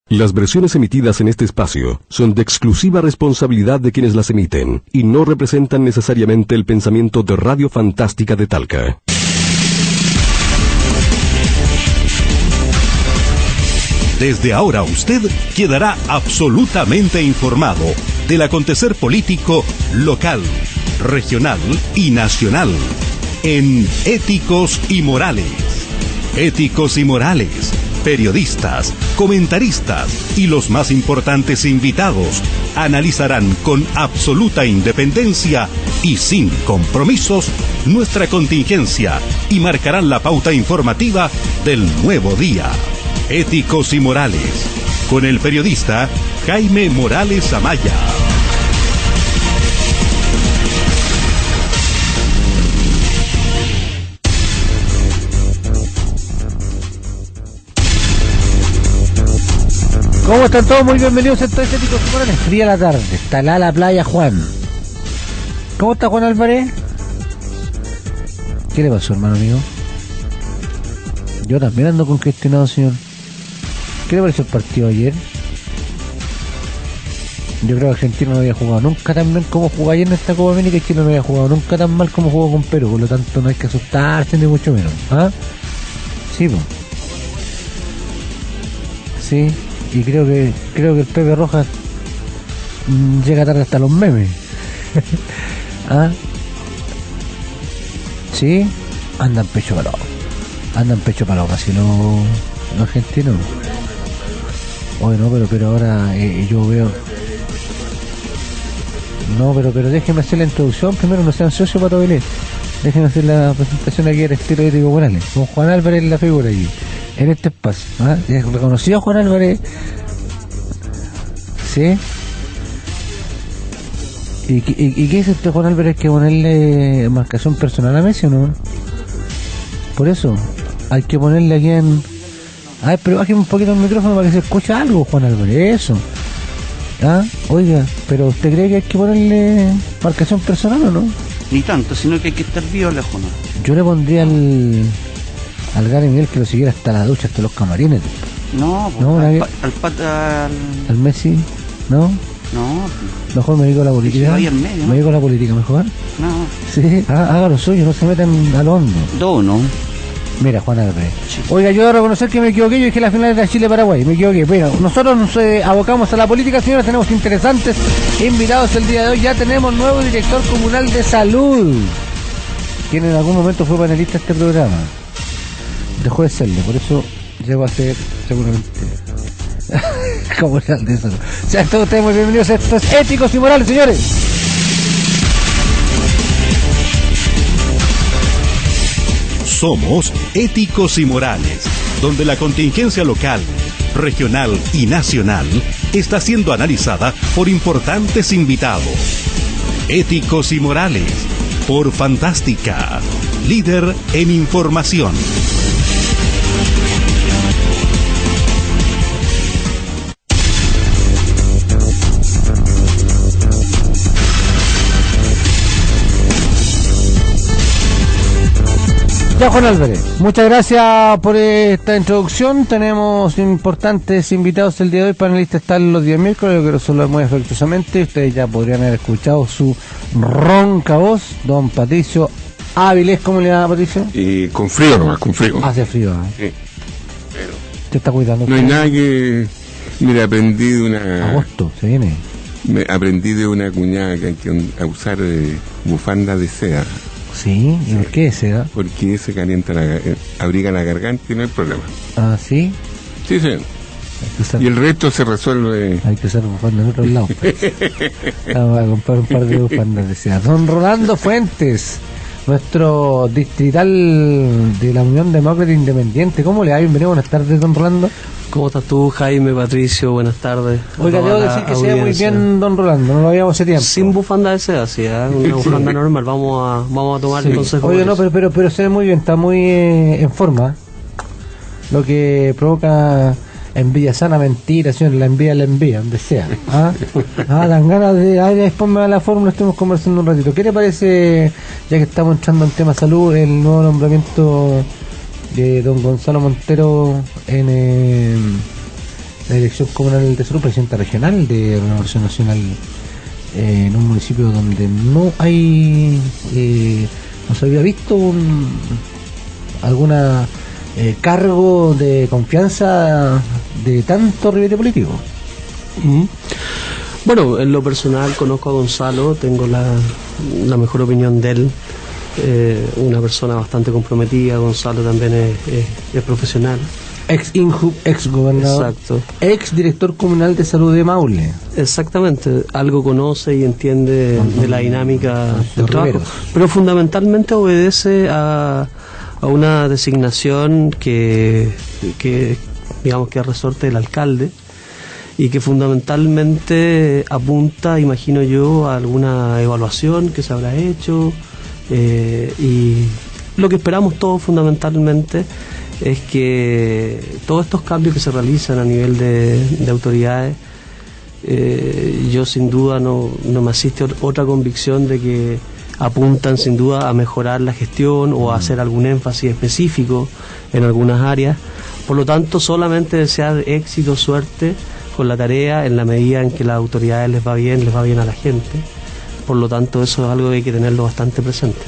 Las versiones emitidas en este espacio son de exclusiva responsabilidad de quienes las emiten y no representan necesariamente el pensamiento de Radio Fantástica de Talca. Desde ahora usted quedará absolutamente informado del acontecer político local, regional y nacional en Éticos y Morales. Éticos y Morales, periodistas, comentaristas y los más importantes invitados analizarán con absoluta independencia y sin compromisos nuestra contingencia y marcarán la pauta informativa del nuevo día. Éticos y Morales, con el periodista Jaime Morales Amaya. ¿Cómo están todos? Muy bienvenidos a estos Éticos y Morales. Fría la tarde, está la playa Juan. ¿Cómo está Juan Álvarez? ¿Qué le pasó, hermano mío? Yo también ando congestionado, señor. ¿Qué le pareció el partido ayer? Yo creo que Argentina no había jugado nunca tan bien como jugó ayer en esta Copa América, y Chile no había jugado nunca tan mal como jugó con Perú, por lo tanto no hay que asustarse ni mucho menos. ¿Ah? Sí, pues. Sí, y creo que el Pepe Rojas llega tarde hasta los memes. ¿Ah? Sí, andan pecho parado casi los argentinos. Oye, no, pero ahora yo veo. No, pero déjenme hacer la introducción primero, no sean socios para Belén. Déjenme hacer la presentación aquí al estilo Ético Morales, con Juan Álvarez en la figura allí, en este espacio. ¿Ah? ¿Reconocido a Juan Álvarez? ¿Sí? ¿Y qué dice usted, Juan Álvarez, que ponerle marcación personal a Messi o no? Por eso, hay que ponerle aquí en... A ver, pero bájeme un poquito el micrófono para que se escuche algo, Juan Álvarez, eso. ¿Ah? Oiga, pero ¿usted cree que hay que ponerle marcación personal o no? Ni tanto, sino que hay que estar vivo lejos, ¿no? Yo le pondría al Gary Miguel que lo siguiera hasta la ducha, hasta los camarines. No, no al Messi, ¿no? No. Mejor me dedico a la política. Medio, ¿no? Me dedico a la política mejor. No. Sí, haga lo suyo, no se metan al hondo. No. Mira, Juan Álvarez. Sí. Oiga, yo debo reconocer que me equivoqué, yo dije la final era Chile-Paraguay, me equivoqué. Bueno, nosotros nos abocamos a la política, señores, tenemos interesantes invitados el día de hoy. Ya tenemos nuevo director comunal de salud, quien en algún momento fue panelista de este programa. Dejó de serlo, por eso llegó a ser seguramente comunal de salud. Sean todos ustedes muy bienvenidos a estos Éticos y Morales, señores. Somos Éticos y Morales, donde la contingencia local, regional y nacional está siendo analizada por importantes invitados. Éticos y Morales, por Fantástica, líder en información. Ya, Juan Álvarez, muchas gracias por esta introducción. Tenemos importantes invitados el día de hoy. Panelistas están los días miércoles, yo creo que lo muy afectuosamente. Ustedes ya podrían haber escuchado su ronca voz, don Patricio Áviles. ¿Cómo le va, Patricio? Con frío nomás, con frío. Hace frío, ¿eh? Sí, pero ¿te está cuidando? No hay nada que... Mira, aprendí de una... Agosto, se viene. Aprendí de una cuñada que hay que usar bufanda de seda. Sí, ¿y por qué seda? Porque se calienta, abriga la garganta y no hay problema. Ah, ¿sí? Sí. Y el resto se resuelve. Hay que usar bufandas de otros lados. Vamos a comprar un par de bufandas de seda. Don Rolando Fuentes, nuestro distrital de la Unión Demócrata Independiente. ¿Cómo le va? Bienvenido, buenas tardes, don Rolando. ¿Cómo estás tú, Jaime, Patricio? Buenas tardes. Oiga, debo decir que se ve muy bien, don Rolando, no lo habíamos hace tiempo. Sin bufanda de seda, sí, una bufanda normal, vamos a tomar el consejo. Oye, no, pero se ve muy bien, está muy en forma, lo que provoca envidia sana, mentira, señor, la envía, donde sea. Dan ganas de, después ponme a la fórmula, estemos conversando un ratito. ¿Qué le parece, ya que estamos entrando en tema salud, el nuevo nombramiento de don Gonzalo Montero en la Dirección Comunal de Salud, presidenta regional de Renovación Nacional, en un municipio donde no hay, no se había visto alguna cargo de confianza de tanto ribete político. Bueno, en lo personal conozco a Gonzalo, tengo la mejor opinión de él, una persona bastante comprometida. Gonzalo también es profesional. Ex gobernador. Exacto. Ex director comunal de salud de Maule. Exactamente, algo conoce y entiende de la dinámica del trabajo, riberos. pero fundamentalmente obedece a una designación que digamos que es resorte del alcalde y que fundamentalmente apunta, imagino yo, a alguna evaluación que se habrá hecho, y lo que esperamos todos fundamentalmente es que todos estos cambios que se realizan a nivel de autoridades, yo sin duda no me asiste otra convicción de que apuntan sin duda a mejorar la gestión o a hacer algún énfasis específico en algunas áreas. Por lo tanto, solamente desear éxito, suerte con la tarea en la medida en que las autoridades les va bien a la gente. Por lo tanto, eso es algo que hay que tenerlo bastante presente.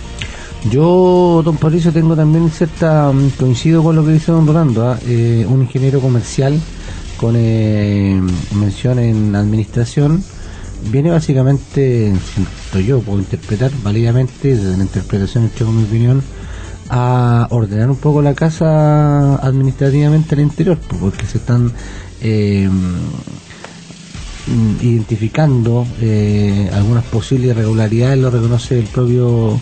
Yo, don Patricio, tengo también coincido con lo que dice don Rolando, un ingeniero comercial con mención en administración, viene básicamente, siento yo, puedo interpretar válidamente, desde la interpretación hecha con mi opinión, a ordenar un poco la casa administrativamente al interior, porque se están identificando algunas posibles irregularidades, lo reconoce el propio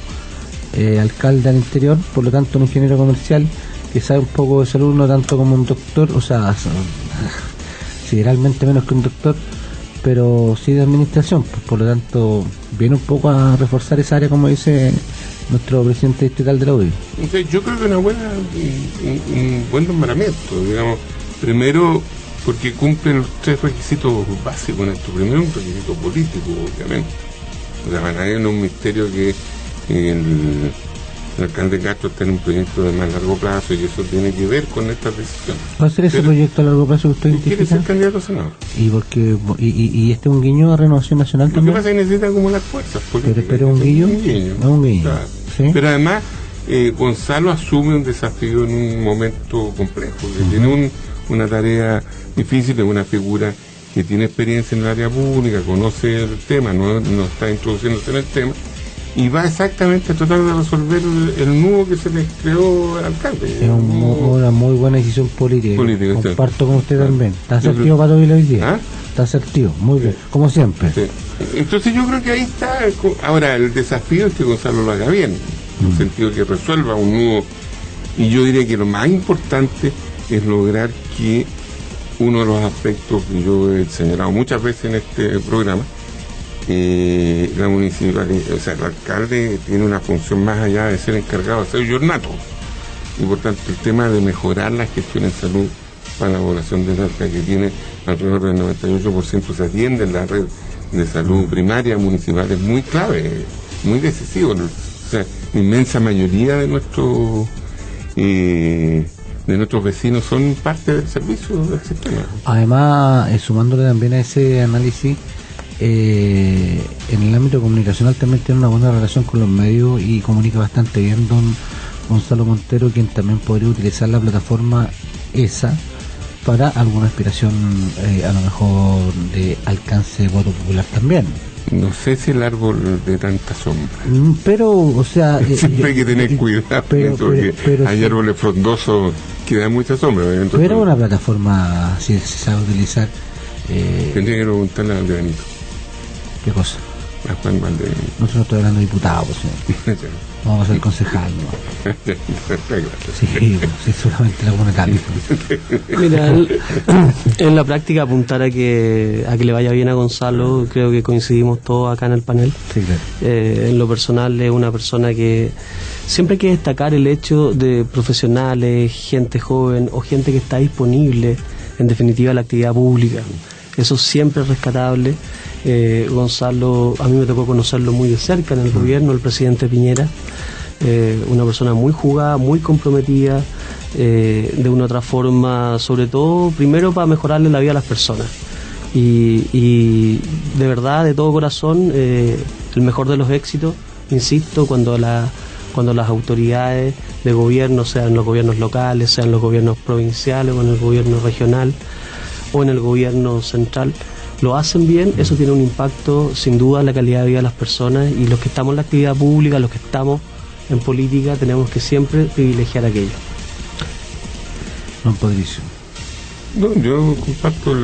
alcalde al interior. Por lo tanto, un ingeniero comercial que sabe un poco de salud, no tanto como un doctor, o sea, considerablemente menos que un doctor, pero sí de administración. Por lo tanto, viene un poco a reforzar esa área, como dice nuestro presidente distrital de la UDI. Yo creo que un buen nombramiento, digamos, primero porque cumplen los 3 requisitos básicos en esto. Primero, un requisito político, obviamente. O sea, para nadie no es un misterio que el alcalde Castro está en un proyecto de más largo plazo y eso tiene que ver con estas decisiones. ¿Va a ser ese proyecto a largo plazo que usted identifica? Quiere ser candidato a senador. ¿Y este es un guiño a Renovación Nacional también? Lo que pasa es que necesita acumular fuerzas políticas. ¿Pero un guiño? Un guiño. Claro. ¿Sí? Pero además, Gonzalo asume un desafío en un momento complejo, que tiene una tarea difícil, es una figura que tiene experiencia en el área pública, conoce el tema, no está introduciéndose en el tema, y va exactamente a tratar de resolver el nudo que se le creó al alcalde. Es una muy buena decisión política. Comparto con usted también. ¿Está asertivo, Pato Vila, hoy día? ¿Ah? Está asertivo, muy bien, como siempre. Sí. Entonces yo creo que ahí está. Ahora, el desafío es que Gonzalo lo haga bien, en el sentido que resuelva un nudo, y yo diría que lo más importante es lograr que uno de los aspectos que yo he señalado muchas veces en este programa, la municipalidad, o sea, el alcalde tiene una función más allá de ser encargado de ser yornato, y por tanto el tema de mejorar la gestión en salud para la población de Talca, que tiene alrededor del 98% se atiende en la red de salud primaria municipal, es muy clave, muy decisivo. O sea, la inmensa mayoría de nuestros vecinos son parte del servicio del sistema. Además, sumándole también a ese análisis, en el ámbito comunicacional también tiene una buena relación con los medios y comunica bastante bien don Gonzalo Montero, quien también podría utilizar la plataforma esa para alguna aspiración a lo mejor de alcance de voto popular también. No sé si el árbol de tanta sombra. Pero, o sea... siempre hay que tener cuidado, porque hay árboles frondosos que dan mucha sombra. Pero una plataforma, si se sabe utilizar... Tendría que preguntarle a Aldeanito. ¿Qué cosa? A Juan Valdebenito. No se nos está hablando de diputado, pues, vamos a ser concejal, ¿no? Sí, seguramente la buena tal. Mira, en la práctica apuntar a que le vaya bien a Gonzalo, creo que coincidimos todos acá en el panel. Sí, claro. En lo personal es una persona que siempre hay que destacar el hecho de profesionales, gente joven o gente que está disponible, en definitiva, a la actividad pública. Eso siempre es rescatable. Gonzalo, a mí me tocó conocerlo muy de cerca en el gobierno, el presidente Piñera, una persona muy jugada, muy comprometida, de una u otra forma, sobre todo, primero para mejorarle la vida a las personas. Y de verdad, de todo corazón, el mejor de los éxitos, insisto, cuando las autoridades de gobierno, sean los gobiernos locales, sean los gobiernos provinciales o en el gobierno regional o en el gobierno central, lo hacen bien, eso tiene un impacto sin duda en la calidad de vida de las personas, y los que estamos en la actividad pública, los que estamos en política, tenemos que siempre privilegiar aquello. Don Patricio. No, yo comparto,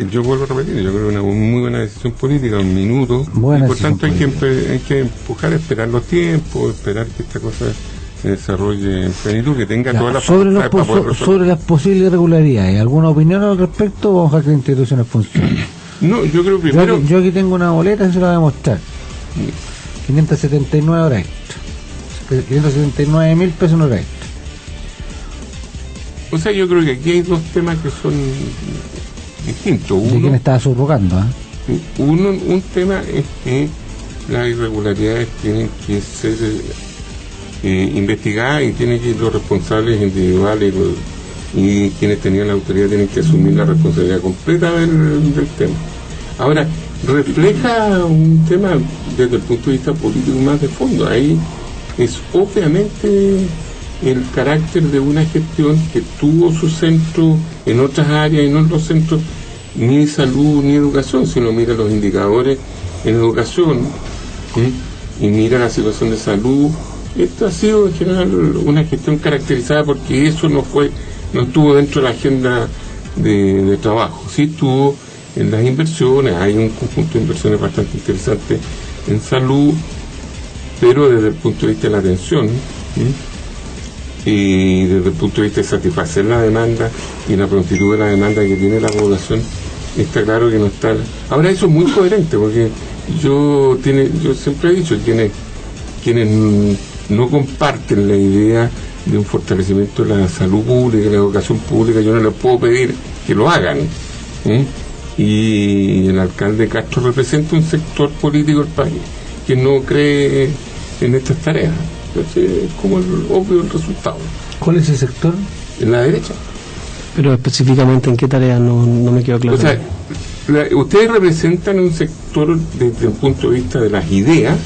yo vuelvo a repetir, yo creo que una muy buena decisión política, un minuto, Buena y por tanto hay decisión que empujar, esperar los tiempos, esperar que esta cosa se desarrolle en plenitud, que tenga Ya, todas las sobre, facultades para poder resolver. sobre las posibles irregularidades, ¿alguna opinión al respecto o vamos a que las instituciones funcionen? No, yo creo primero... Yo aquí tengo una boleta, se la voy a mostrar. 579 horas extra. 579.000 pesos en hora extra. O sea, yo creo que aquí hay dos temas que son distintos. ¿De quién estaba subrogando? Un tema es que las irregularidades tienen que ser investigadas, y tienen que los responsables individuales y quienes tenían la autoridad tienen que asumir la responsabilidad completa del tema. Ahora, refleja un tema desde el punto de vista político más de fondo. Ahí es obviamente el carácter de una gestión que tuvo su centro en otras áreas y no en los centros ni salud ni educación. Si uno mira los indicadores en educación, ¿sí?, y mira la situación de salud, esto ha sido en general una gestión caracterizada porque eso no estuvo dentro de la agenda de trabajo. Sí estuvo en las inversiones, hay un conjunto de inversiones bastante interesantes en salud, pero desde el punto de vista de la atención, y desde el punto de vista de satisfacer la demanda y la prontitud de la demanda que tiene la población, está claro que no está. Ahora eso es muy coherente, porque yo siempre he dicho, quienes no comparten la idea de un fortalecimiento de la salud pública, de la educación pública, yo no les puedo pedir que lo hagan. Y el alcalde Castro representa un sector político del país que no cree en estas tareas. Entonces es como el obvio el resultado. ¿Cuál es el sector? En la derecha. Pero específicamente en qué tarea no me quedó claro. O sea, ustedes representan un sector desde el punto de vista de las ideas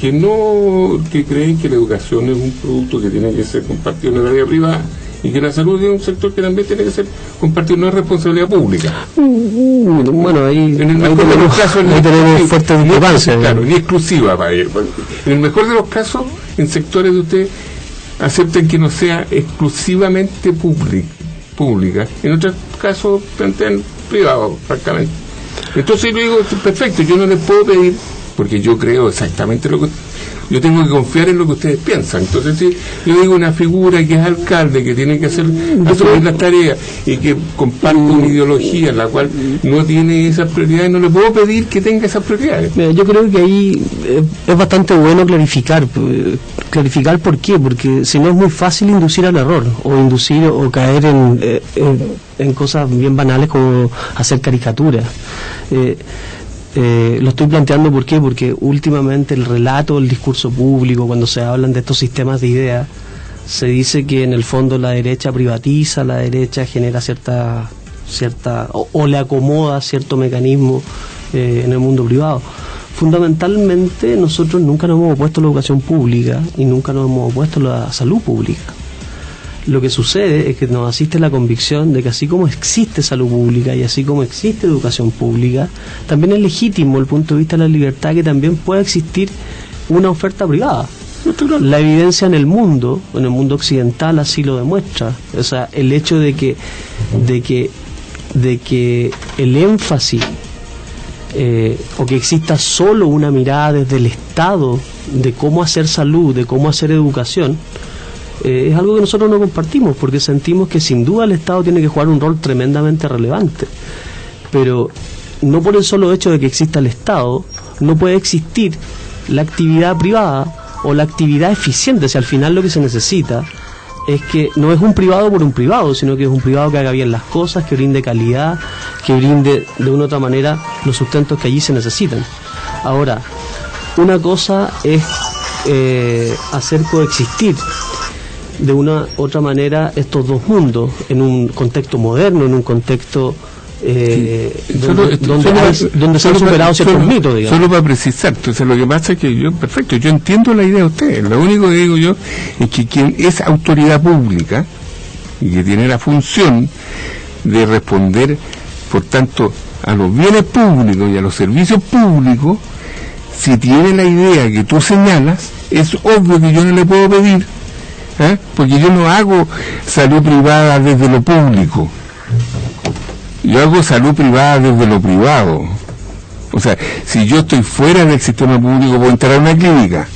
que creen que la educación es un producto que tiene que ser compartido en la área privada, y que la salud es un sector que también tiene que ser compartido, no es responsabilidad pública. Bueno, ahí en el mejor de los casos tenemos fuerte discrepancia. Claro, ni exclusiva para ellos. En el mejor de los casos, en sectores de ustedes acepten que no sea exclusivamente pública. En otros casos plantean privado, francamente. Entonces yo digo, perfecto, yo no les puedo pedir, porque yo creo exactamente lo que... Yo tengo que confiar en lo que ustedes piensan. Entonces, si yo digo una figura que es alcalde, que tiene que asumir las tareas y que comparte una ideología en la cual no tiene esas prioridades, no le puedo pedir que tenga esas prioridades. Mira, yo creo que ahí es bastante bueno clarificar. ¿Clarificar por qué? Porque si no es muy fácil inducir al error, o caer en cosas bien banales como hacer caricaturas. Lo estoy planteando ¿por qué? Porque últimamente el relato, el discurso público, cuando se hablan de estos sistemas de ideas, se dice que en el fondo la derecha privatiza, la derecha genera cierta o le acomoda cierto mecanismo en el mundo privado. Fundamentalmente nosotros nunca nos hemos opuesto a la educación pública y nunca nos hemos opuesto a la salud pública. Lo que sucede es que nos asiste la convicción de que así como existe salud pública y así como existe educación pública, también es legítimo el punto de vista de la libertad que también pueda existir una oferta privada. La evidencia en el mundo occidental así lo demuestra. O sea, el hecho de que el énfasis o que exista solo una mirada desde el Estado de cómo hacer salud, de cómo hacer educación, es algo que nosotros no compartimos, porque sentimos que sin duda el Estado tiene que jugar un rol tremendamente relevante, pero no por el solo hecho de que exista el Estado no puede existir la actividad privada o la actividad eficiente. Si al final lo que se necesita es que no es un privado por un privado, sino que es un privado que haga bien las cosas, que brinde calidad, que brinde de una u otra manera los sustentos que allí se necesitan. Ahora, una cosa es hacer coexistir de una otra manera estos dos mundos en un contexto moderno, en un contexto donde se han superado ciertos mitos, digamos. Solo para precisar, entonces lo que pasa es que yo entiendo la idea de ustedes, lo único que digo yo es que quien es autoridad pública y que tiene la función de responder, por tanto, a los bienes públicos y a los servicios públicos, si tiene la idea que tú señalas, es obvio que yo no le puedo pedir, porque yo no hago salud privada desde lo público, yo hago salud privada desde lo privado. O sea, si yo estoy fuera del sistema público, puedo entrar a una clínica.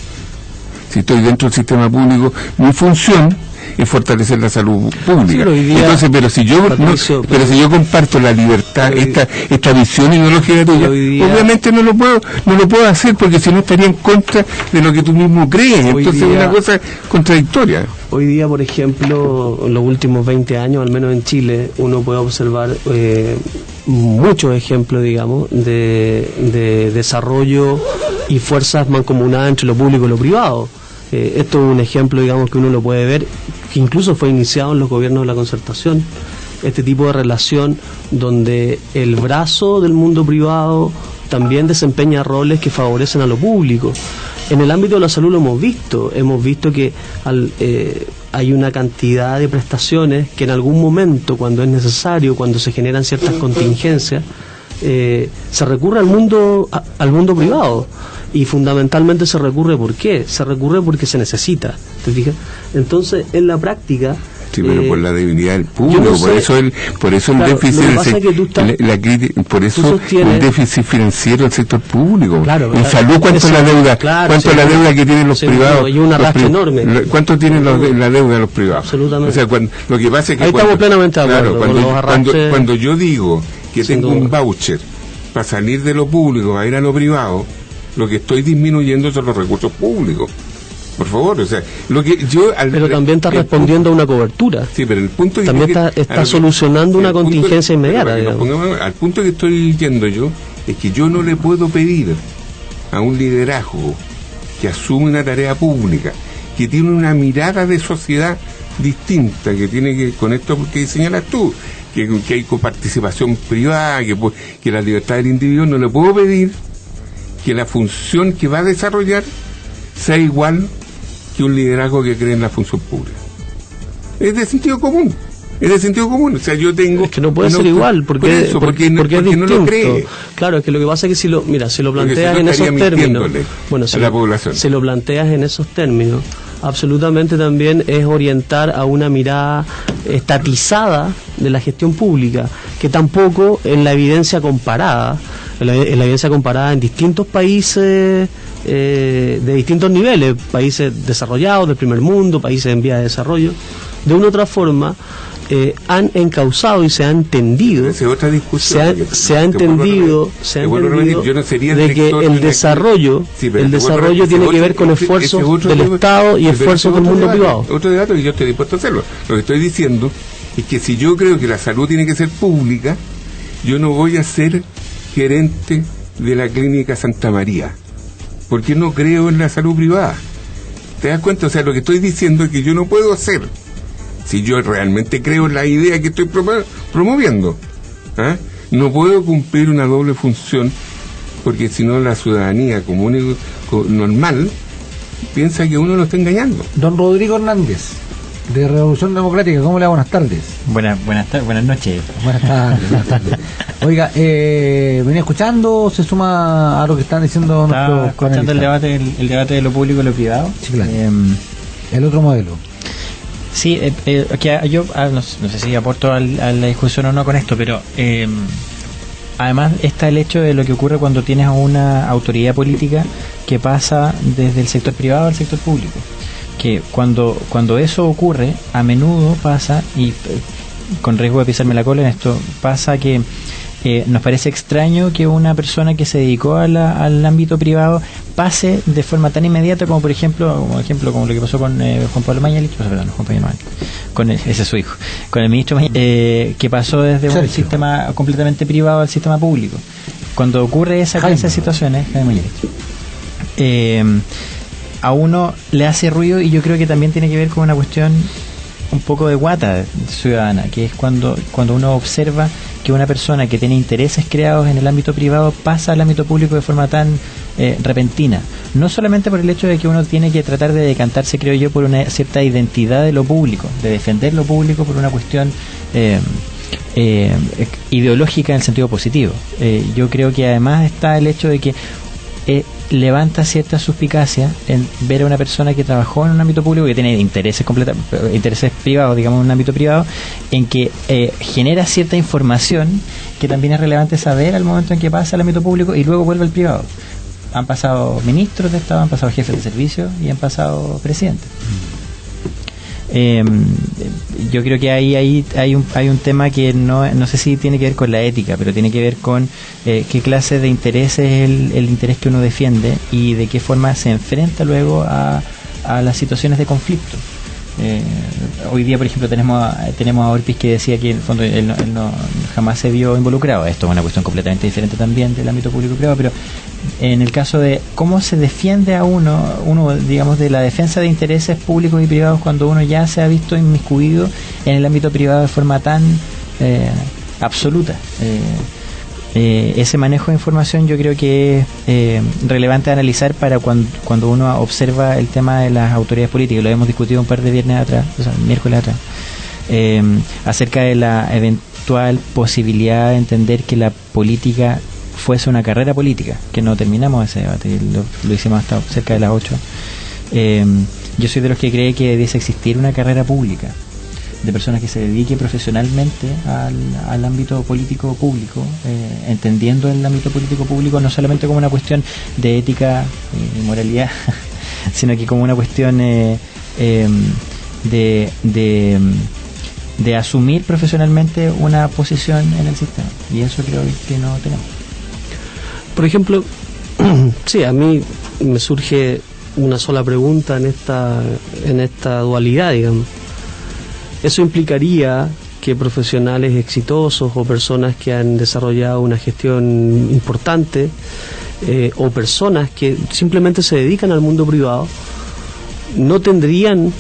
Si estoy dentro del sistema público, mi función es fortalecer la salud pública. Sí, entonces, pero si yo comparto la libertad, esta visión ideológica tuya, obviamente no lo puedo hacer, porque si no estaría en contra de lo que tú mismo crees. Entonces es una cosa contradictoria. Hoy día, por ejemplo, en los últimos 20 años, al menos en Chile, uno puede observar muchos ejemplos, digamos, de desarrollo y fuerzas mancomunadas entre lo público y lo privado. Esto es un ejemplo, digamos, que uno lo puede ver, que incluso fue iniciado en los gobiernos de la Concertación, este tipo de relación donde el brazo del mundo privado también desempeña roles que favorecen a lo público. En el ámbito de la salud lo hemos visto que hay una cantidad de prestaciones que en algún momento, cuando es necesario, cuando se generan ciertas contingencias, se recurre al mundo privado. Y fundamentalmente se recurre, ¿por qué? Se recurre porque se necesita, ¿te fijas? Entonces, en la práctica... Sí, pero por la debilidad del público, por eso el déficit, el déficit financiero del sector público. Claro, en salud, ¿cuánto es la deuda? ¿Cuánto es la deuda que tienen los privados? Y una racha enorme. ¿Cuánto tienen la deuda de los privados? Absolutamente. O sea, lo que pasa es que... Ahí estamos plenamente de acuerdo. Cuando yo digo que tengo un voucher para salir de lo público a ir a lo privado, lo que estoy disminuyendo son los recursos públicos. Por favor, o sea, lo que yo... Pero también está respondiendo a una cobertura. Sí, pero el punto que también está solucionando una contingencia inmediata. Al punto que estoy yendo yo, es que yo no le puedo pedir a un liderazgo que asume una tarea pública, que tiene una mirada de sociedad distinta, que tiene que, con esto que señalas tú, que hay coparticipación privada, que la libertad del individuo, no le puedo pedir que la función que va a desarrollar sea igual que un liderazgo que cree en la función pública. Es de sentido común. O sea, yo tengo... Es que no puede ser igual, porque es distinto. No lo cree. Claro, es que lo que pasa es que si lo planteas en esos términos... Bueno, si lo planteas en esos términos, absolutamente también es orientar a una mirada estatizada de la gestión pública, que tampoco en la evidencia comparada, en distintos países de distintos niveles, países desarrollados, del primer mundo, países en vías de desarrollo, de una u otra forma han encauzado y se ha entendido, se ha entendido de que el desarrollo tiene que ver con esfuerzos del Estado y esfuerzos del mundo privado. Otro debate que yo estoy dispuesto a hacerlo. Lo que estoy diciendo es que si yo creo que la salud tiene que ser pública, yo no voy a ser gerente de la clínica Santa María, porque no creo en la salud privada. ¿Te das cuenta? O sea, lo que estoy diciendo es que yo no puedo hacer, si yo realmente creo en la idea que estoy promoviendo, no puedo cumplir una doble función, porque si no la ciudadanía común y normal piensa que uno lo está engañando. Don Rodrigo Hernández, de Revolución Democrática, ¿cómo le va? Buenas tardes. Buenas noches. Buenas tardes. Oiga, venía escuchando, se suma a lo que están diciendo nuestros escuchando el debate de lo público y lo privado. Sí, claro. El otro modelo. Sí, aquí yo no sé si aporto a la discusión o no con esto, pero además está el hecho de lo que ocurre cuando tienes una autoridad política que pasa desde el sector privado al sector público. Que cuando eso ocurre, a menudo pasa, y con riesgo de pisarme la cola en esto, pasa que nos parece extraño que una persona que se dedicó al ámbito privado pase de forma tan inmediata como por ejemplo como lo que pasó con Juan Pablo Mañalich, ese es su hijo, con el ministro Mañalich, que pasó desde un sistema completamente privado al sistema público. Cuando ocurre esa clase de situaciones, a uno le hace ruido, y yo creo que también tiene que ver con una cuestión un poco de guata ciudadana, que es cuando uno observa que una persona que tiene intereses creados en el ámbito privado pasa al ámbito público de forma tan repentina, no solamente por el hecho de que uno tiene que tratar de decantarse, creo yo, por una cierta identidad de lo público, de defender lo público por una cuestión ideológica en el sentido positivo. Yo creo que además está el hecho de que levanta cierta suspicacia en ver a una persona que trabajó en un ámbito público, que tiene intereses privados, digamos, en un ámbito privado, en que genera cierta información que también es relevante saber al momento en que pasa al ámbito público y luego vuelve al privado. Han pasado ministros de Estado, han pasado jefes de servicio y han pasado presidentes. Yo creo que ahí hay un tema que no sé si tiene que ver con la ética, pero tiene que ver con qué clase de interés es el interés que uno defiende y de qué forma se enfrenta luego a las situaciones de conflicto. Hoy día, por ejemplo, tenemos a Orpiz, que decía que en el fondo él no jamás se vio involucrado. Esto es una cuestión completamente diferente también del ámbito público-privado, pero en el caso de cómo se defiende a uno, digamos, de la defensa de intereses públicos y privados cuando uno ya se ha visto inmiscuido en el ámbito privado de forma tan absoluta. Ese manejo de información yo creo que es relevante analizar para cuando uno observa el tema de las autoridades políticas. Lo hemos discutido un par de miércoles atrás, acerca de la eventual posibilidad de entender que la política fuese una carrera política, que no terminamos ese debate, lo hicimos hasta cerca de las 8. Yo soy de los que cree que debiese existir una carrera pública de personas que se dediquen profesionalmente al ámbito político público, entendiendo el ámbito político público no solamente como una cuestión de ética y moralidad, sino que como una cuestión de asumir profesionalmente una posición en el sistema, y eso creo que no tenemos. Por ejemplo, sí, a mí me surge una sola pregunta en esta dualidad, digamos. Eso implicaría que profesionales exitosos o personas que han desarrollado una gestión importante o personas que simplemente se dedican al mundo privado no tendrían,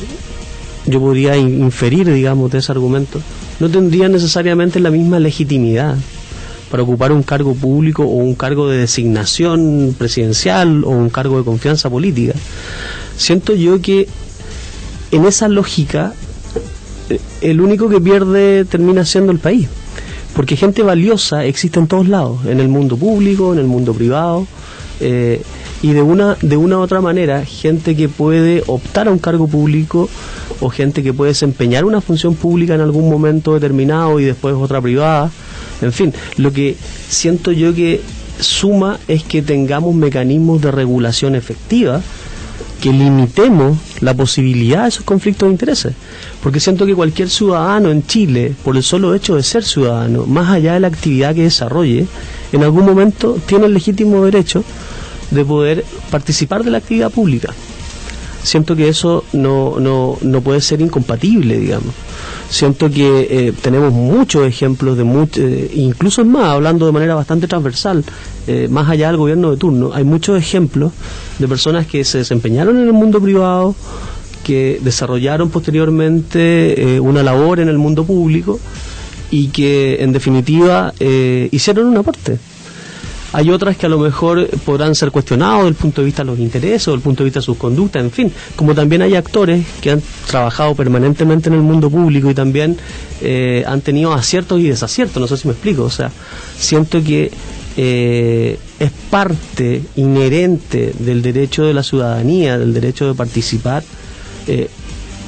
yo podría inferir, digamos, de ese argumento, no tendrían necesariamente la misma legitimidad para ocupar un cargo público o un cargo de designación presidencial o un cargo de confianza política. Siento yo que en esa lógica el único que pierde termina siendo el país, porque gente valiosa existe en todos lados, en el mundo público, en el mundo privado, y de una u otra manera, gente que puede optar a un cargo público o gente que puede desempeñar una función pública en algún momento determinado y después otra privada. En fin, lo que siento yo que suma es que tengamos mecanismos de regulación efectiva que limitemos la posibilidad de esos conflictos de intereses, porque siento que cualquier ciudadano en Chile, por el solo hecho de ser ciudadano, más allá de la actividad que desarrolle, en algún momento tiene el legítimo derecho de poder participar de la actividad pública. Siento que eso no puede ser incompatible, digamos. Siento que tenemos muchos ejemplos de incluso más, hablando de manera bastante transversal, más allá del gobierno de turno, hay muchos ejemplos de personas que se desempeñaron en el mundo privado, que desarrollaron posteriormente una labor en el mundo público y que en definitiva hicieron un aporte. Hay otras que a lo mejor podrán ser cuestionados desde el punto de vista de los intereses o desde el punto de vista de sus conductas, en fin, como también hay actores que han trabajado permanentemente en el mundo público y también han tenido aciertos y desaciertos, no sé si me explico. O sea, siento que es parte inherente del derecho de la ciudadanía, del derecho de participar,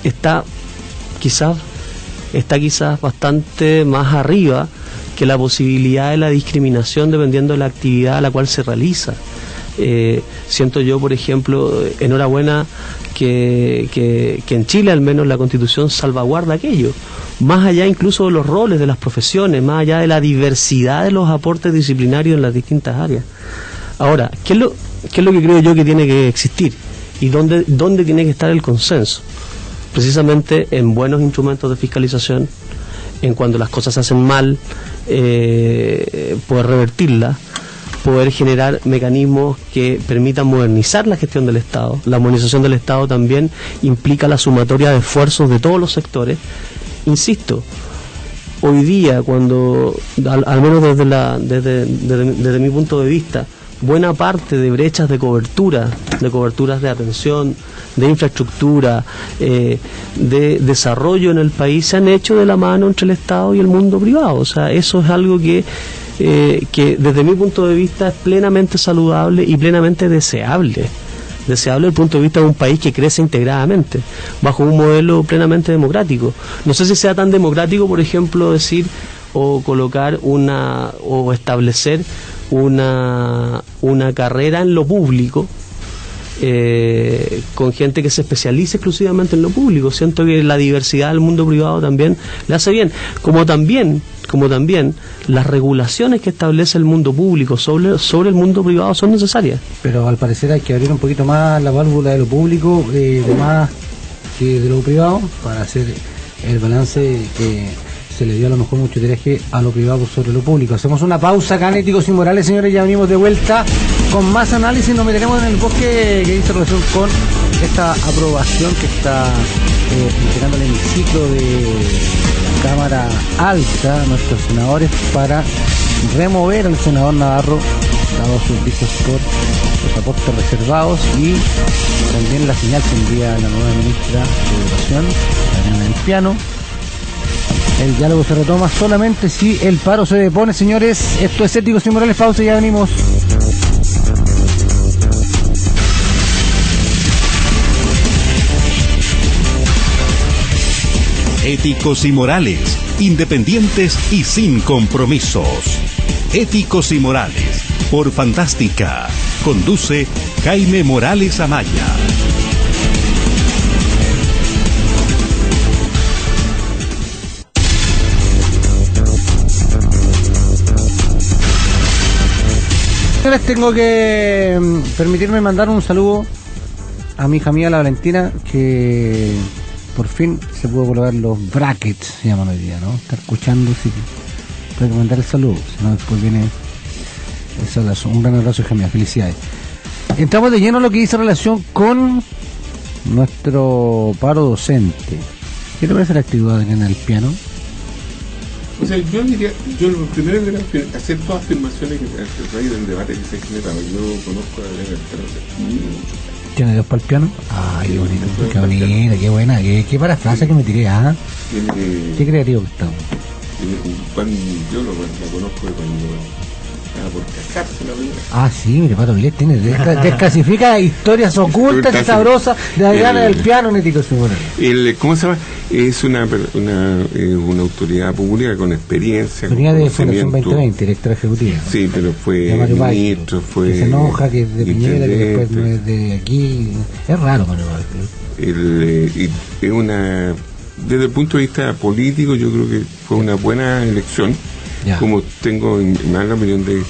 está quizás bastante más arriba que la posibilidad de la discriminación dependiendo de la actividad a la cual se realiza. Siento yo, por ejemplo, enhorabuena que en Chile al menos la Constitución salvaguarda aquello, más allá incluso de los roles de las profesiones, más allá de la diversidad de los aportes disciplinarios en las distintas áreas. Ahora, ¿qué es lo que creo yo que tiene que existir? ¿Y dónde tiene que estar el consenso? Precisamente en buenos instrumentos de fiscalización, en cuando las cosas se hacen mal, poder revertirlas, poder generar mecanismos que permitan modernizar la gestión del Estado. La modernización del Estado también implica la sumatoria de esfuerzos de todos los sectores. Insisto, hoy día, cuando, al menos desde mi punto de vista, buena parte de brechas de coberturas de atención, de infraestructura, de desarrollo en el país se han hecho de la mano entre el Estado y el mundo privado. O sea, eso es algo que desde mi punto de vista es plenamente saludable y plenamente deseable desde el punto de vista de un país que crece integradamente bajo un modelo plenamente democrático. No sé si sea tan democrático, por ejemplo, decir o colocar o establecer una carrera en lo público con gente que se especialice exclusivamente en lo público. Siento que la diversidad del mundo privado también le hace bien, como también las regulaciones que establece el mundo público sobre el mundo privado son necesarias. Pero al parecer hay que abrir un poquito más la válvula de lo público, de más que de lo privado, para hacer el balance que se le dio a lo mejor mucho tiraje a lo privado sobre lo público. Hacemos una pausa acá en Éticos y Morales, señores, ya venimos de vuelta con más análisis. Nos meteremos en el bosque que dice relación con esta aprobación que está integrando el hemiciclo de la Cámara Alta, nuestros senadores, para remover al senador Navarro, dado sus vistos por los aportes reservados, y también la señal que envía la nueva ministra de Educación, Adriana del Piano. El diálogo se retoma solamente si el paro se depone, señores. Esto es Éticos y Morales, pausa y ya venimos. Éticos y Morales, independientes y sin compromisos. Éticos y Morales, por Fantástica. Conduce Jaime Morales Amaya. Tengo que permitirme mandar un saludo a mi hija mía, la Valentina, que por fin se pudo colocar los brackets, se llaman hoy día, ¿no? Está escuchando, sí, tengo que mandar el saludo, si no después viene ese abrazo. Un gran abrazo, hija mía, felicidades. Entramos de lleno a lo que dice relación con nuestro paro docente. ¿Qué le parece la actitud de Adriana del Piano? O sea, yo lo primero era hacer todas afirmaciones que a raíz del debate que se ha generado. Yo conozco a Adriana del Piano hace mucho. ¿Tiene Dios para el piano? Ay, qué bonito, qué bonita, qué buena, qué parafrase que me tiré, ¿ah? Qué creativo que estamos. Yo la conozco de cuando estaba por casarse la primera. Ah, sí, mire, Pato Vilés tiene, desclasifica historias ocultas y sabrosas de Adriana del Piano en Éticos y Morales. ¿Cómo se llama? Es una autoridad pública con experiencia. Venía de Fundación 2020, directora ejecutiva. Sí, pero fue ministro, fue... Que se enoja, que es de Piñera, que después no es de aquí. Es raro, Manuel Vázquez. Es una... Desde el punto de vista político, yo creo que fue una buena elección. Ya. Como tengo más la opinión de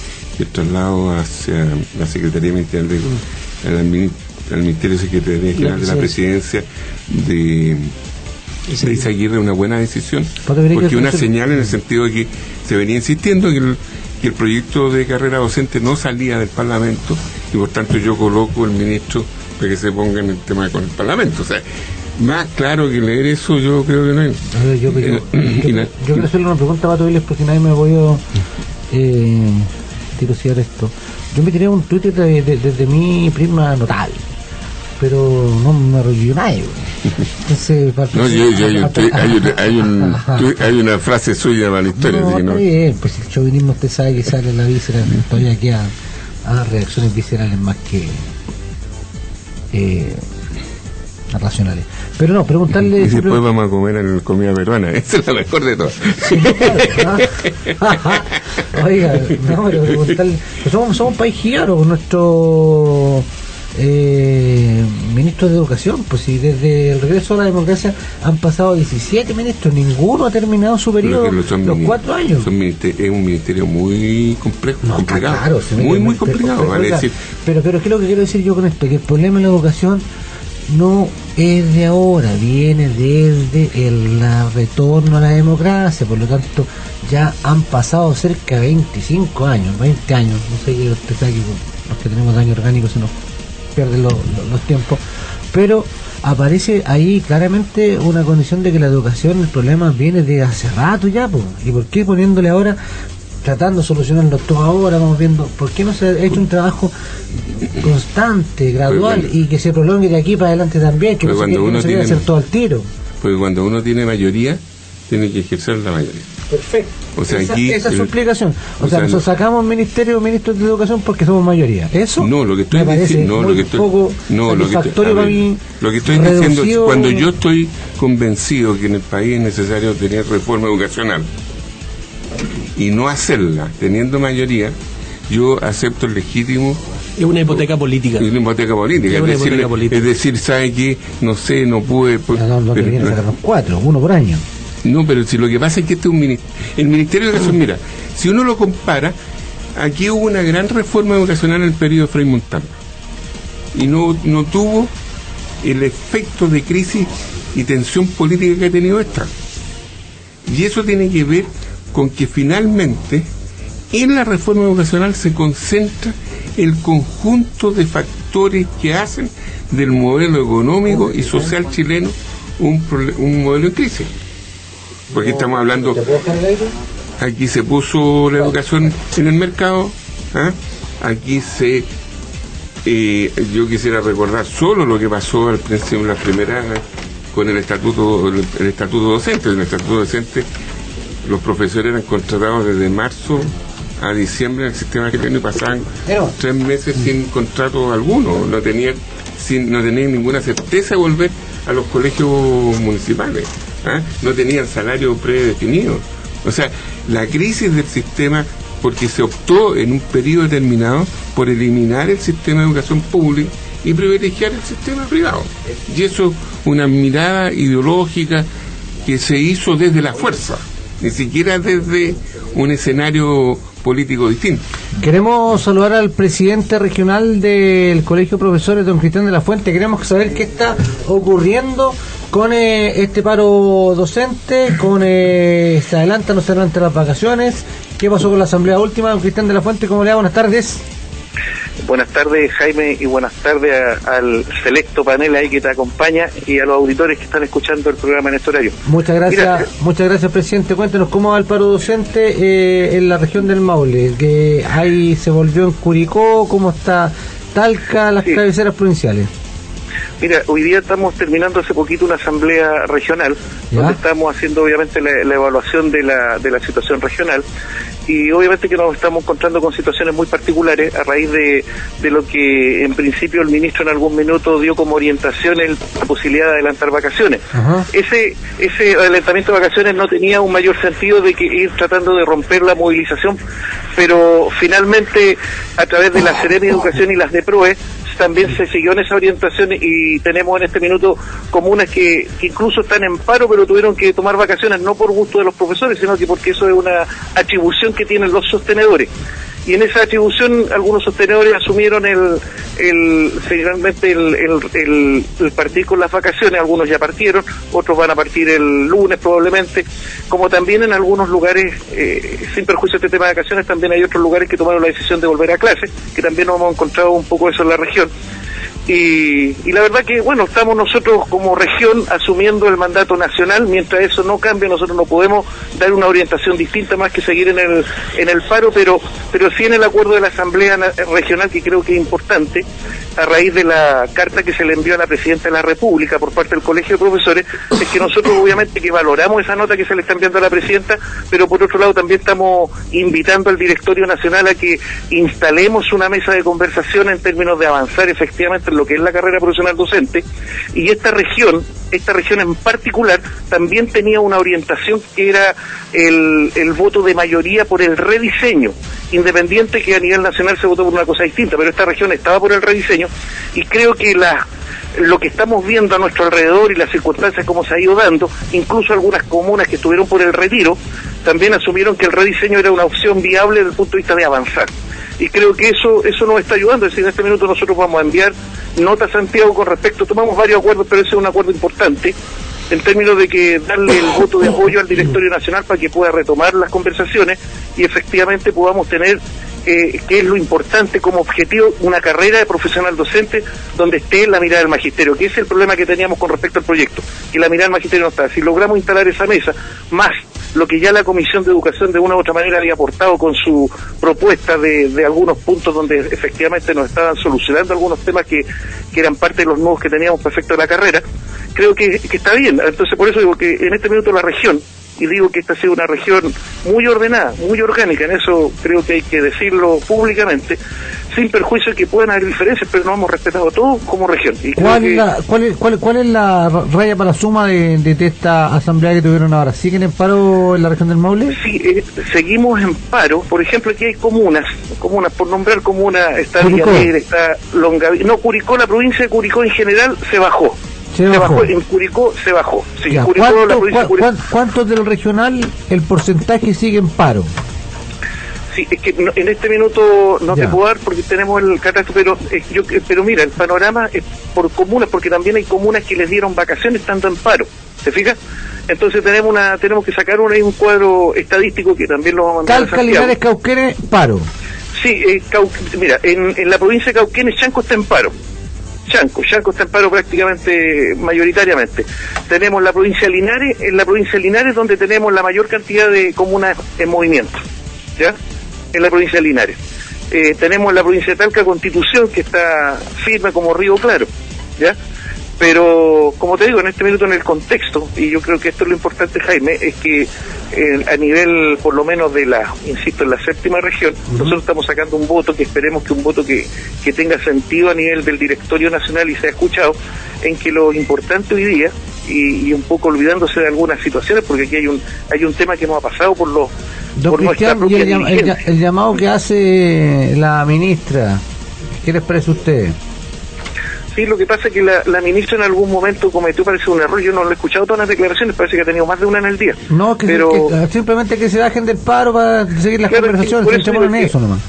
traslado hacia la Secretaría Ministerial al Ministerio de Secretaría General de la Presidencia de Izaguirre, una buena decisión, porque una señal en el sentido de que se venía insistiendo que el proyecto de carrera docente no salía del Parlamento, y por tanto yo coloco el ministro para que se ponga en el tema con el Parlamento. O sea, más claro que leer eso, yo creo que no hay. Yo quiero hacerle una pregunta a Pato Viles, porque nadie me ha podido tirosear esto. Yo me tiré un Twitter desde mi prima notable, pero no me arrolló nadie. Entonces, hay una frase suya para la historia. No, está bien, pues el chauvinismo usted sabe que sale en la víscera, todavía quedan reacciones viscerales más que racionales. Pero no, preguntarle... Y después vamos a comer en comida peruana, esa es la mejor de todas. Oiga, no, pero preguntarle... Pues somos un país gigante con nuestro ministro de Educación, pues si desde el regreso a la democracia han pasado 17 ministros, ninguno ha terminado su periodo, los 4 años. Es un ministerio muy complejo, complicado, claro, muy complicado, vale decir. Pero ¿qué es lo que quiero decir yo con esto? Que el problema en la educación no es de ahora, viene desde el retorno a la democracia, por lo tanto ya han pasado cerca de 25 años, 20 años, no sé qué usted sabe que los que tenemos daño orgánico se nos pierden los tiempos, pero aparece ahí claramente una condición de que la educación, el problema viene de hace rato ya, pues. ¿Y por qué poniéndole ahora, tratando de solucionarlo todo ahora, vamos viendo, por qué no se ha hecho un trabajo constante, gradual, y que se prolongue de aquí para adelante también, que no se debe hacer todo al tiro? Porque cuando uno tiene mayoría, tiene que ejercer la mayoría. Perfecto. O sea, esa es su explicación. O sea, nosotros sacamos ministros de educación porque somos mayoría. Eso no, lo que estoy diciendo, lo que estoy diciendo es cuando yo estoy convencido que en el país es necesario tener reforma educacional y no hacerla teniendo mayoría, yo acepto el legítimo. Es una hipoteca política. Es una hipoteca política. Es decir, ¿sabe qué? No sé, no pude. No deberían sacarnos 4, 1 por año. No, pero si lo que pasa es que este es el Ministerio de Educación, mira, si uno lo compara, aquí hubo una gran reforma educacional en el periodo de Frei Montalva y no tuvo el efecto de crisis y tensión política que ha tenido esta. Y eso tiene que ver con que finalmente en la reforma educacional se concentra el conjunto de factores que hacen del modelo económico y social chileno un modelo en crisis. Porque estamos hablando, aquí se puso la educación en el mercado, aquí yo quisiera recordar solo lo que pasó al principio, en la primera, con el estatuto docente. En el estatuto docente los profesores eran contratados desde marzo a diciembre en el sistema chileno y pasaban 3 meses sin contrato alguno, no tenían ninguna certeza de volver a los colegios municipales. No tenían salario predefinido. O sea, la crisis del sistema, porque se optó en un periodo determinado por eliminar el sistema de educación pública y privilegiar el sistema privado. Y eso es una mirada ideológica que se hizo desde la fuerza, ni siquiera desde un escenario político distinto. Queremos saludar al presidente regional del Colegio de Profesores, don Cristian de la Fuente. Queremos saber qué está ocurriendo con este paro docente, se adelantan o se adelantan las vacaciones. ¿Qué pasó con la asamblea última, don Cristian de la Fuente? ¿Cómo le va? Buenas tardes. Buenas tardes, Jaime, y buenas tardes al selecto panel ahí que te acompaña y a los auditores que están escuchando el programa en este horario. Muchas gracias, presidente. Cuéntenos cómo va el paro docente en la región del Maule, que ahí se volvió en Curicó, cómo está Talca, las cabeceras provinciales. Mira, hoy día estamos terminando hace poquito una asamblea regional, donde estamos haciendo obviamente la evaluación de la situación regional, y obviamente que nos estamos encontrando con situaciones muy particulares a raíz de lo que en principio el ministro en algún minuto dio como orientación la posibilidad de adelantar vacaciones. Ese adelantamiento de vacaciones no tenía un mayor sentido de que ir tratando de romper la movilización, pero finalmente a través de la Seremi de Educación y las de PROE también se siguió en esa orientación y tenemos en este minuto comunas que incluso están en paro, pero tuvieron que tomar vacaciones no por gusto de los profesores, sino que porque eso es una atribución que tienen los sostenedores. Y en esa atribución algunos sostenedores asumieron finalmente el partir con las vacaciones. Algunos ya partieron, otros van a partir el lunes probablemente, como también en algunos lugares, sin perjuicio de este tema de vacaciones, también hay otros lugares que tomaron la decisión de volver a clase, que también nos hemos encontrado un poco eso en la región. Y la verdad que, bueno, estamos nosotros como región asumiendo el mandato nacional. Mientras eso no cambie, nosotros no podemos dar una orientación distinta más que seguir en el paro, pero sí en el acuerdo de la Asamblea Regional, que creo que es importante, a raíz de la carta que se le envió a la Presidenta de la República por parte del Colegio de Profesores, es que nosotros obviamente que valoramos esa nota que se le está enviando a la Presidenta, pero por otro lado también estamos invitando al Directorio Nacional a que instalemos una mesa de conversación en términos de avanzar efectivamente en lo que es la carrera profesional docente. Y esta región en particular también tenía una orientación que era el voto de mayoría por el rediseño, independiente que a nivel nacional se votó por una cosa distinta, pero esta región estaba por el rediseño, y creo que lo que estamos viendo a nuestro alrededor y las circunstancias como se ha ido dando, incluso algunas comunas que estuvieron por el retiro, también asumieron que el rediseño era una opción viable desde el punto de vista de avanzar. Y creo que eso nos está ayudando. Es decir, en este minuto nosotros vamos a enviar nota a Santiago con respecto, tomamos varios acuerdos, pero ese es un acuerdo importante, en términos de que darle el voto de apoyo al Directorio Nacional para que pueda retomar las conversaciones y efectivamente podamos tener, que es lo importante como objetivo, una carrera de profesional docente donde esté la mirada del magisterio, que es el problema que teníamos con respecto al proyecto, que la mirada del magisterio no está. Si logramos instalar esa mesa, más lo que ya la Comisión de Educación de una u otra manera había aportado con su propuesta de algunos puntos donde efectivamente nos estaban solucionando algunos temas que eran parte de los nudos que teníamos perfecto de la carrera, creo que está bien. Entonces por eso digo que en este minuto la región, y digo que esta ha sido una región muy ordenada, muy orgánica, en eso creo que hay que decirlo públicamente, sin perjuicio de que puedan haber diferencias, pero nos hemos respetado todos como región. Y ¿Cuál es la raya para la suma de esta asamblea que tuvieron ahora? ¿Siguen en paro en la región del Maule? Sí, seguimos en paro. Por ejemplo, aquí hay comunas, por nombrar comunas, está Villalegre, está Longaví. No, Curicó, la provincia de Curicó en general se bajó. Se bajó, en Curicó se bajó. Sí, ya, Curicó, ¿cuántos del regional el porcentaje sigue en paro? Sí, es que en este minuto no te puedo dar porque tenemos el catastro, pero mira, el panorama es por comunas, porque también hay comunas que les dieron vacaciones estando en paro, ¿te fijas? Entonces tenemos que sacar un cuadro estadístico que también lo vamos a mandar a Santiago. Linares, Cauquenes, paro. Sí, mira, en la provincia de Cauquenes, Chanco está en paro. Chanco está en paro prácticamente, mayoritariamente. Tenemos la provincia de Linares, en la provincia de Linares donde tenemos la mayor cantidad de comunas en movimiento, ¿ya? En la provincia de Linares. Tenemos la provincia de Talca, Constitución, que está firme como Río Claro, ¿ya? Pero, como te digo, en este minuto en el contexto, y yo creo que esto es lo importante, Jaime, es que a nivel, por lo menos de la séptima región, nosotros estamos sacando un voto que esperemos que un voto que tenga sentido a nivel del Directorio Nacional y sea escuchado, en que lo importante hoy día, y un poco olvidándose de algunas situaciones, porque aquí hay un tema que nos ha pasado por nuestra propia dirigencia. El llamado que hace la ministra, ¿qué les parece a ustedes? Sí, lo que pasa es que la ministra en algún momento cometió, parece, un error. Yo no lo he escuchado todas las declaraciones, parece que ha tenido más de una en el día. No, simplemente que se bajen del paro para seguir las conversaciones, centrémonos en eso nomás.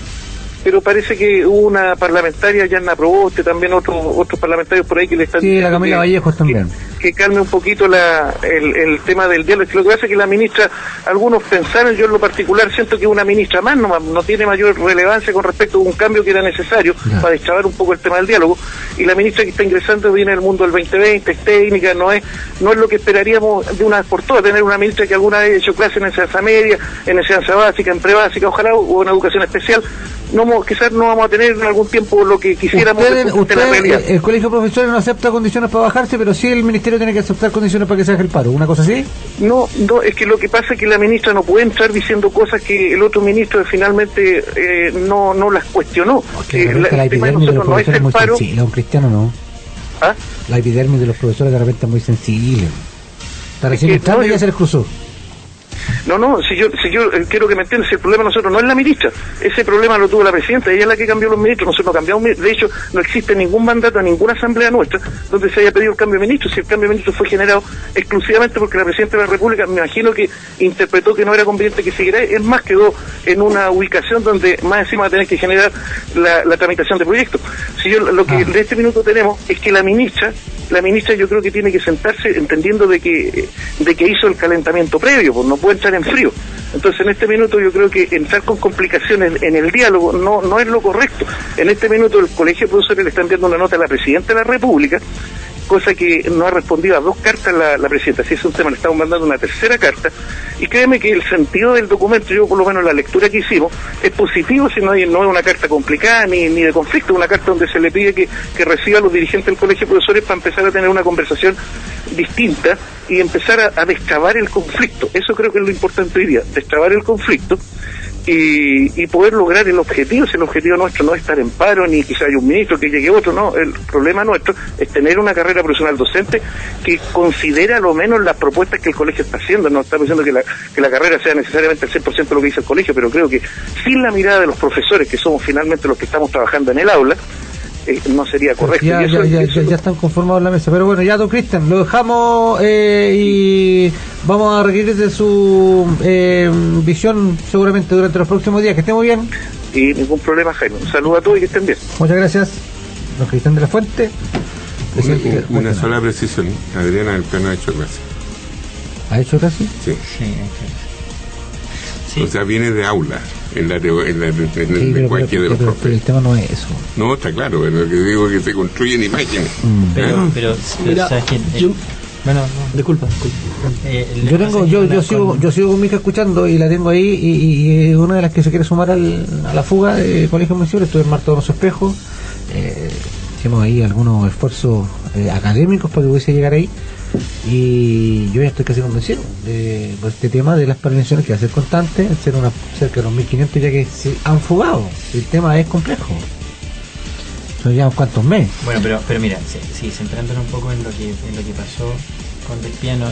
Pero parece que hubo una parlamentaria, Yanna Proboste, también otros parlamentarios por ahí que le están... Sí, la Camila Vallejos también. Que calme un poquito el tema del diálogo. Lo que pasa es que la ministra, algunos pensaron, yo en lo particular siento que una ministra más no tiene mayor relevancia con respecto a un cambio que era necesario para destrabar un poco el tema del diálogo, y la ministra que está ingresando viene del mundo del 2020, es técnica, no es lo que esperaríamos de una vez por todas, tener una ministra que alguna vez ha hecho clase en enseñanza media, en enseñanza básica, en prebásica, ojalá, o en educación especial. Quizás no vamos a tener en algún tiempo lo que quisiéramos. El colegio de profesores no acepta condiciones para bajarse, pero sí el ministerio tiene que aceptar condiciones para que se haga el paro, ¿una cosa así? No, es que lo que pasa es que la ministra no puede entrar diciendo cosas que el otro ministro finalmente no las cuestionó. La epidermis de los profesores es muy sensible, a un cristiano no. ¿Ah? La epidermis de los profesores de repente es muy sensible. Está recién entrando y ya se les cruzó. No, si yo quiero que me entiendas, el problema nosotros no es la ministra, ese problema lo tuvo la presidenta, ella es la que cambió los ministros, nosotros no cambiamos, de hecho no existe ningún mandato en ninguna asamblea nuestra donde se haya pedido el cambio de ministro, si el cambio de ministro fue generado exclusivamente porque la presidenta de la República, me imagino que interpretó que no era conveniente que siguiera, es más, quedó en una ubicación donde más encima va a tener que generar la tramitación de proyectos. Si yo lo que de este minuto tenemos es que la ministra yo creo que tiene que sentarse entendiendo de que hizo el calentamiento previo, pues no puede entrar en frío. Entonces en este minuto yo creo que entrar con complicaciones en el diálogo no es lo correcto. En este minuto el Colegio de Profesores le está enviando una nota a la Presidenta de la República, cosa que no ha respondido a 2 cartas la Presidenta. Si es un tema, le estamos mandando una tercera carta, y créeme que el sentido del documento, yo por lo menos la lectura que hicimos, es positivo, si no es una carta complicada ni de conflicto, una carta donde se le pide que reciba a los dirigentes del Colegio de Profesores para empezar a tener una conversación distinta y empezar a destrabar el conflicto. Eso creo que es lo importante hoy día, destrabar el conflicto y poder lograr el objetivo. Si el objetivo nuestro no es estar en paro, ni quizá haya un ministro, que llegue otro, no, el problema nuestro es tener una carrera profesional docente que considera a lo menos las propuestas que el colegio está haciendo. No estamos diciendo que la carrera sea necesariamente el 100% de lo que dice el colegio, pero creo que sin la mirada de los profesores, que somos finalmente los que estamos trabajando en el aula, no sería correcto. Ya están conformados en la mesa. Pero bueno, ya, don Cristian, lo dejamos y vamos a requerir de su visión seguramente durante los próximos días. Que esté muy bien. y ningún problema, Jaime. Un saludo a todos y que estén bien. Muchas gracias, don Cristian de la Fuente. Una sola precisión, Adriana del Plano ha hecho clase. ¿Ha hecho clase? Sí. Sí. O sea, viene de aula en cualquier de los pero profes. el tema no es eso. No, está claro, pero lo que digo es que se construyen imágenes. Pero Mira, ¿sabes qué? Bueno, disculpa. Yo sigo con mi hija escuchando y la tengo ahí y una de las que se quiere sumar a la fuga de Colegio Municipal. Estoy en Marto Donoso Espejo. Hicimos ahí algunos esfuerzos académicos para que pudiese llegar ahí, y yo ya estoy casi convencido por este tema de las prevenciones, que va a ser constante, cerca de los 1.500 ya que se han fugado. El tema es complejo, son ya cuántos meses. Bueno, pero mira, sí, centrándonos un poco en lo que pasó con Del Piano,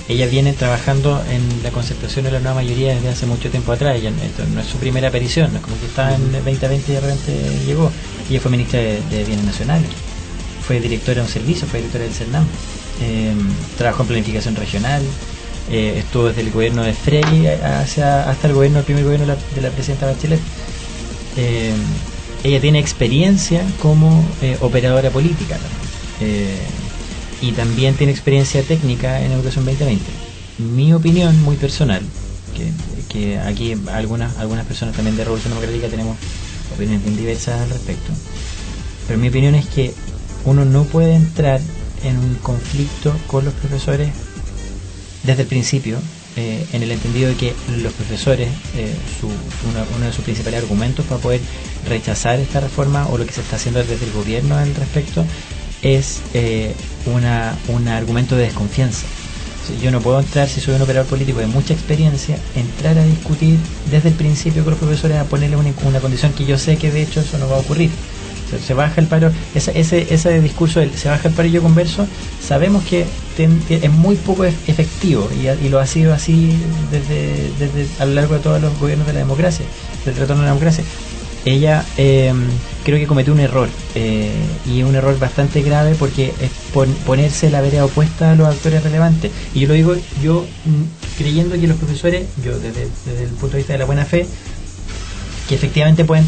ella viene trabajando en la concertación de la nueva mayoría desde hace mucho tiempo atrás. Esto no es su primera aparición, no es como que estaba en 2020 y de repente llegó. Ella fue ministra de Bienes Nacionales, fue directora de un servicio, fue directora del CERNAM, trabajó en planificación regional, estuvo desde el gobierno de Frey hasta el primer gobierno de la presidenta Bachelet. Ella tiene experiencia como operadora política y también tiene experiencia técnica en Educación 2020. Mi opinión muy personal, que aquí algunas personas también de Revolución Democrática tenemos opiniones bien diversas al respecto, pero mi opinión es que uno no puede entrar en un conflicto con los profesores desde el principio, en el entendido de que los profesores, uno de sus principales argumentos para poder rechazar esta reforma o lo que se está haciendo desde el gobierno al respecto es un argumento de desconfianza. Yo no puedo entrar, si soy un operador político de mucha experiencia, entrar a discutir desde el principio con los profesores, a ponerle una condición que yo sé que de hecho eso no va a ocurrir. Se baja el paro, ese discurso del se baja el paro y yo converso, sabemos que es muy poco efectivo y lo ha sido así desde a lo largo de todos los gobiernos de la democracia, del retorno a la democracia. Ella creo que cometió un error, y un error bastante grave, porque es ponerse la vereda opuesta a los actores relevantes. Y yo lo digo creyendo que los profesores, yo desde el punto de vista de la buena fe, que efectivamente pueden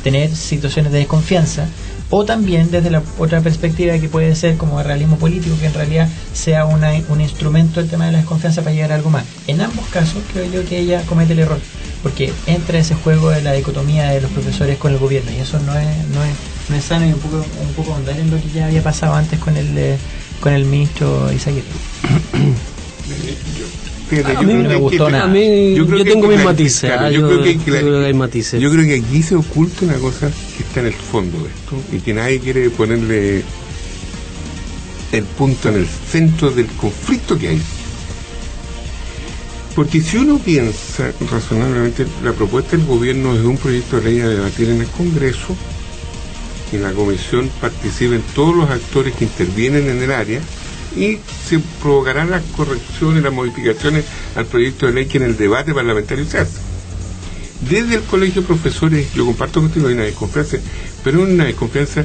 tener situaciones de desconfianza, o también desde la otra perspectiva que puede ser como realismo político, que en realidad sea un instrumento el tema de la desconfianza para llegar a algo más. En ambos casos creo yo que ella comete el error, porque entra ese juego de la dicotomía de los profesores con el gobierno, y eso no es sano, y un poco andar en lo que ya había pasado antes con el ministro Izaguirre. A mí no me gustó nada. Yo tengo mis matices. Yo creo que hay matices. Yo creo que aquí se oculta una cosa que está en el fondo de esto y que nadie quiere ponerle el punto en el centro del conflicto que hay. Porque si uno piensa razonablemente, la propuesta del gobierno es un proyecto de ley a debatir en el Congreso, que en la comisión participen todos los actores que intervienen en el área, y se provocarán las correcciones, las modificaciones al proyecto de ley que en el debate parlamentario se hace. Desde el colegio de profesores, yo comparto contigo, hay una desconfianza, pero es una desconfianza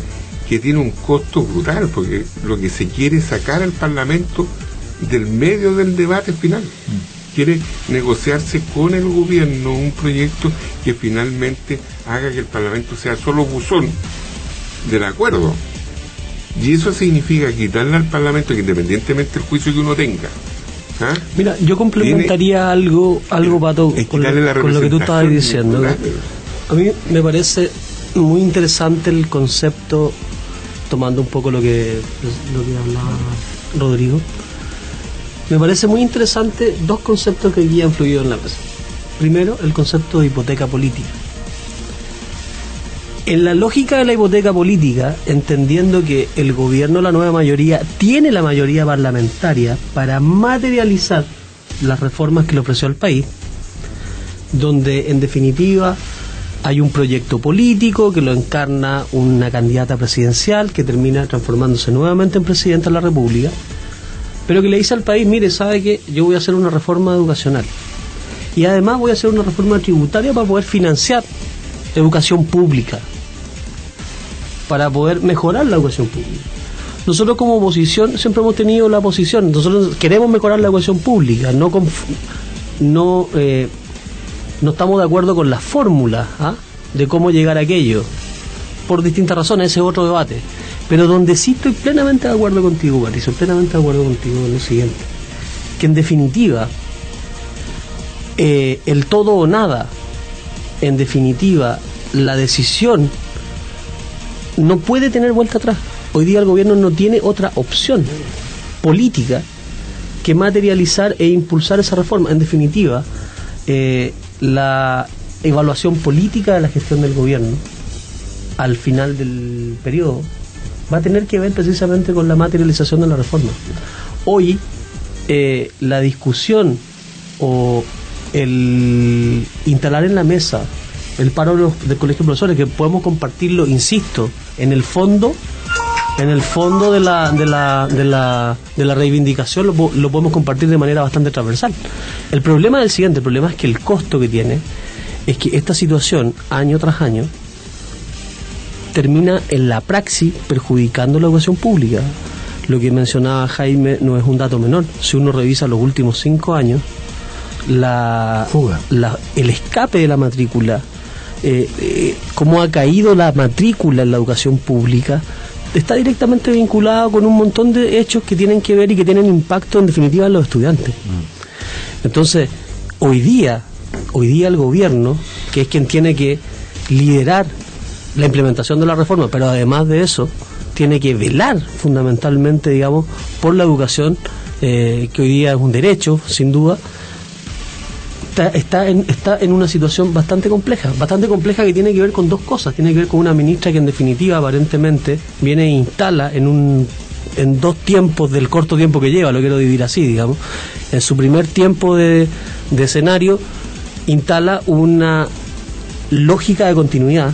que tiene un costo brutal, porque lo que se quiere es sacar al Parlamento del medio del debate final. Quiere negociarse con el gobierno un proyecto que finalmente haga que el Parlamento sea solo buzón del acuerdo. Y eso significa quitarle al Parlamento, que independientemente del juicio que uno tenga. Mira, yo complementaría algo Pato, con lo que tú estabas diciendo. A mí me parece muy interesante el concepto, tomando un poco lo que hablaba Rodrigo. Me parece muy interesante dos conceptos que aquí han fluido en la mesa. Primero, el concepto de hipoteca política. En la lógica de la hipoteca política, entendiendo que el gobierno, la nueva mayoría, tiene la mayoría parlamentaria para materializar las reformas que le ofreció al país, donde en definitiva hay un proyecto político que lo encarna una candidata presidencial que termina transformándose nuevamente en presidenta de la República, pero que le dice al país: mire, sabe que yo voy a hacer una reforma educacional y además voy a hacer una reforma tributaria para poder financiar educación pública, para poder mejorar la educación pública. Nosotros como oposición siempre hemos tenido la posición, nosotros queremos mejorar la educación pública, no no estamos de acuerdo con la fórmula de cómo llegar a aquello, por distintas razones, ese es otro debate. Pero donde sí estoy plenamente de acuerdo contigo, Patricio, plenamente de acuerdo contigo en lo siguiente, que en definitiva, el todo o nada, en definitiva, la decisión no puede tener vuelta atrás. Hoy día el gobierno no tiene otra opción política que materializar e impulsar esa reforma. En definitiva, la evaluación política de la gestión del gobierno al final del periodo va a tener que ver precisamente con la materialización de la reforma. Hoy la discusión o el instalar en la mesa el paro del colegio de profesores, que podemos compartirlo, insisto, en el fondo de la reivindicación lo podemos compartir de manera bastante transversal. El problema es el siguiente, el problema es que el costo que tiene es que esta situación, año tras año, termina en la praxis perjudicando la educación pública. Lo que mencionaba Jaime no es un dato menor. Si uno revisa los últimos 5 años, el escape de la matrícula, cómo ha caído la matrícula en la educación pública, está directamente vinculado con un montón de hechos que tienen que ver y que tienen impacto en definitiva en los estudiantes. Entonces, hoy día el gobierno, que es quien tiene que liderar la implementación de la reforma, pero además de eso tiene que velar fundamentalmente, digamos, por la educación, que hoy día es un derecho, sin duda, está en una situación bastante compleja que tiene que ver con dos cosas. Tiene que ver con una ministra que en definitiva aparentemente viene e instala en 2 tiempos del corto tiempo que lleva, lo quiero dividir así, digamos. En su primer tiempo de escenario instala una lógica de continuidad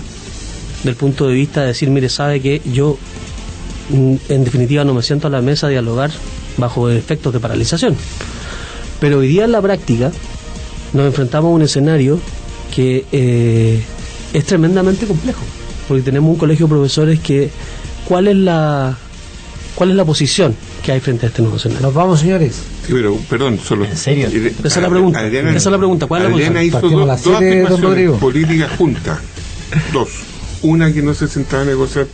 del punto de vista de decir, mire, sabe que yo en definitiva no me siento a la mesa a dialogar bajo efectos de paralización. Pero hoy día en la práctica nos enfrentamos a un escenario que es tremendamente complejo, porque tenemos un colegio de profesores que ¿cuál es la posición que hay frente a este nuevo escenario? Nos vamos, señores. Sí, pero, perdón, solo... ¿En serio? Esa es la pregunta. ¿Cuál es la posición? Adriana hizo dos afirmaciones políticas juntas. 2. Una, que no se sentaba a negociar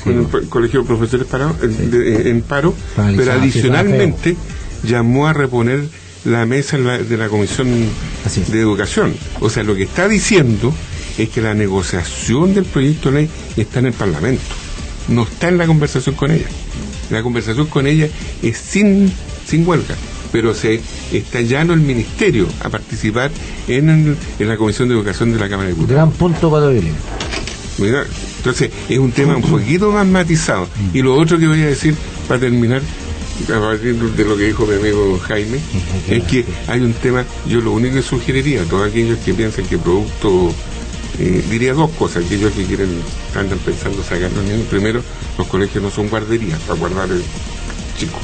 con el colegio de profesores en paro, pero adicionalmente llamó a reponer la mesa de la Comisión de Educación. O sea, lo que está diciendo es que la negociación del proyecto de ley está en el Parlamento, no está en la conversación con ella. La conversación con ella es sin huelga, pero se está llano el Ministerio a participar en la Comisión de Educación de la Cámara de Diputados. Gran punto para hoy. Mira, entonces es un tema un poquito más matizado. Y lo otro que voy a decir para terminar, a partir de lo que dijo mi amigo Jaime, es que hay un tema. Yo lo único que sugeriría a todos aquellos que piensan que producto, diría 2 cosas: aquellos que andan pensando sacar los niños. Primero, los colegios no son guarderías para guardar chicos,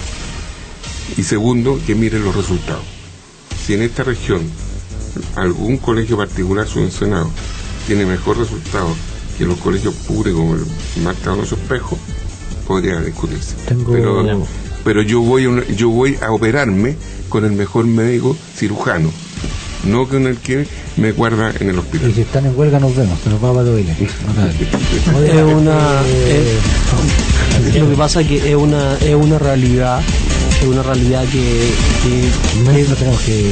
y segundo, que miren los resultados. Si en esta región algún colegio particular subvencionado tiene mejor resultado que los colegios públicos como el Marta Alonso Espejo, podría discutirse. Pero yo voy a operarme con el mejor médico cirujano, no con el que me guarda en el hospital. Y si están en huelga nos vemos, se nos va a Badoile. Lo que pasa es que es una realidad que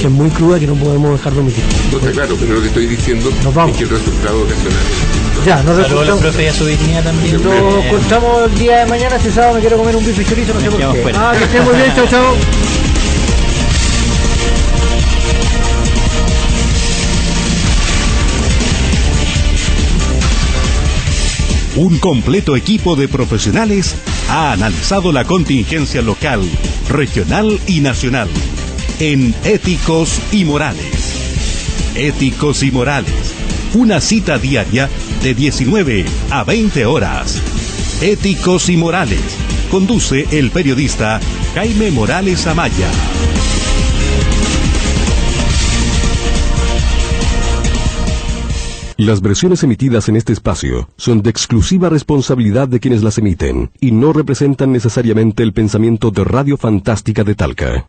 es muy cruda, que no podemos dejar de omitir. No está claro, pero lo que estoy diciendo es que el resultado ocasional. Ya, nos Saludos a los profes y a su dignidad también. Nos encontramos el día de mañana. Este sábado me quiero comer un bife chorizo, no sé por qué. Que estén muy bien, chao. Un completo equipo de profesionales ha analizado la contingencia local, regional y nacional en Éticos y Morales. Éticos y Morales, una cita diaria de 19 a 20 horas. Éticos y Morales, conduce el periodista Jaime Morales Amaya. Las versiones emitidas en este espacio son de exclusiva responsabilidad de quienes las emiten y no representan necesariamente el pensamiento de Radio Fantástica de Talca.